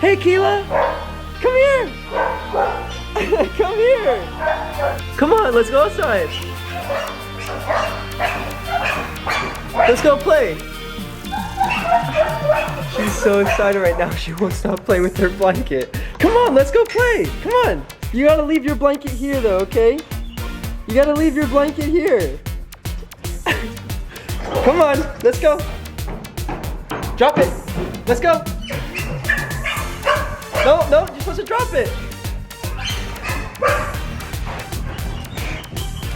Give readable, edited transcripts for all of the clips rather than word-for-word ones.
Hey, Keela. Come here. Come here. Come on, let's go outside. Let's go play. She's so excited right now. She won't stop playing with her blanket. Come on, let's go play. Come on. You gotta leave your blanket here though, okay? You gotta leave your blanket here. Come on, let's go. Drop it. Let's go. No, no, you're supposed to drop it.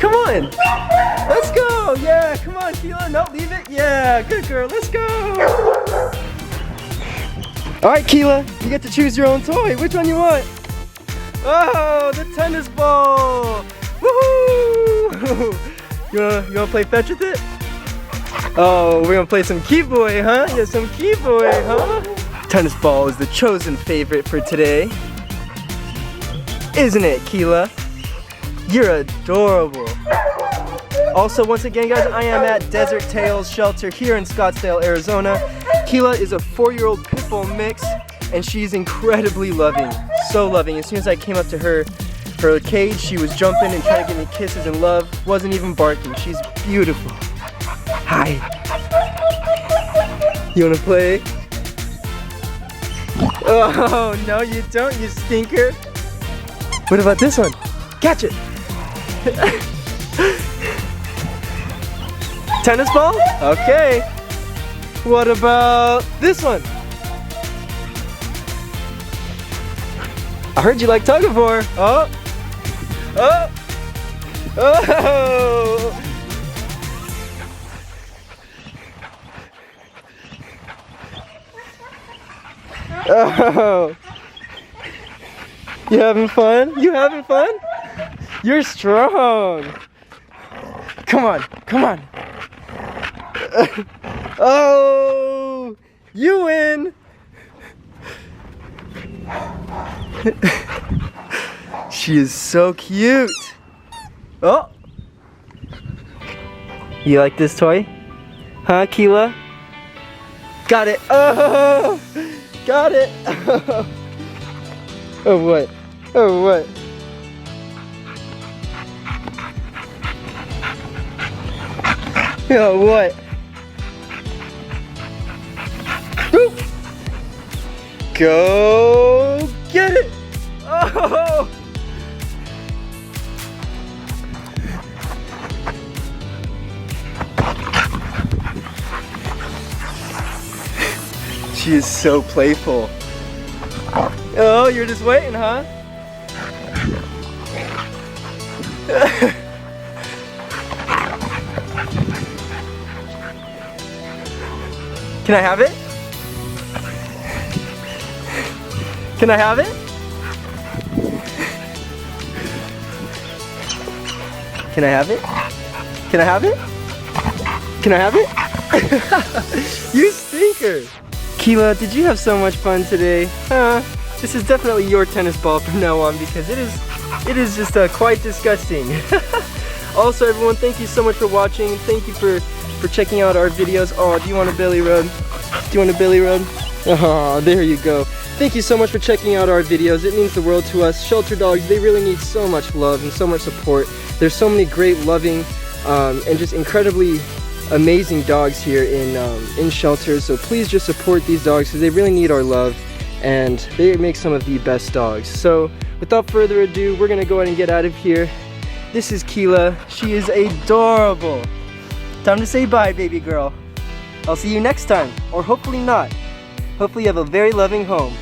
Come on. Let's go. Yeah, come on, Keela. No, leave it. Yeah, good girl. Let's go. All right, Keela, you get to choose your own toy. Which one you want? Oh, the tennis ball. Woohoo! You wanna play fetch with it? Oh, we're gonna play some key boy, huh? Yeah, some key boy, huh? Tennis ball is the chosen favorite for today. Isn't it, Keela? You're adorable. Also, once again, guys, I am at Desert Tales Shelter here in Scottsdale, Arizona. Keela is a 4-year-old pit bull mix, and she's incredibly loving. So loving. As soon as I came up to her cage, she was jumping and trying to give me kisses and love. Wasn't even barking. She's beautiful. Hi. You wanna play? Oh, no you don't, you stinker. What about this one? Catch it. Tennis ball? Okay. What about this one? I heard you like tug of war. Oh. Oh. Oh. Oh. You having fun? You having fun? You're strong. Come on, come on. Oh, you win. She is so cute. Oh. You like this toy? Huh, Keela? Got it. Oh, got it. Oh, what? Oh, what? Oh, what? Woo! Go get it! Oh! She is so playful. Oh, you're just waiting, huh? Can I have it? Can I have it? Can I have it? Can I have it? Can I have it? You stinker! Keela, did you have so much fun today? This is definitely your tennis ball from now on because it is just quite disgusting. Also, everyone, thank you so much for watching. Thank you for checking out our videos. Oh, do you want a belly rub? Do you want a belly rub? Oh, there you go. Thank you so much for checking out our videos. It means the world to us. Shelter dogs, they really need so much love and so much support. There's so many great, loving, and just incredibly amazing dogs here in shelters. So please just support these dogs because they really need our love and they make some of the best dogs. So without further ado, we're gonna go ahead and get out of here. This is Keela. She is adorable. Time to say bye, baby girl. I'll see you next time, or hopefully not. Hopefully you have a very loving home.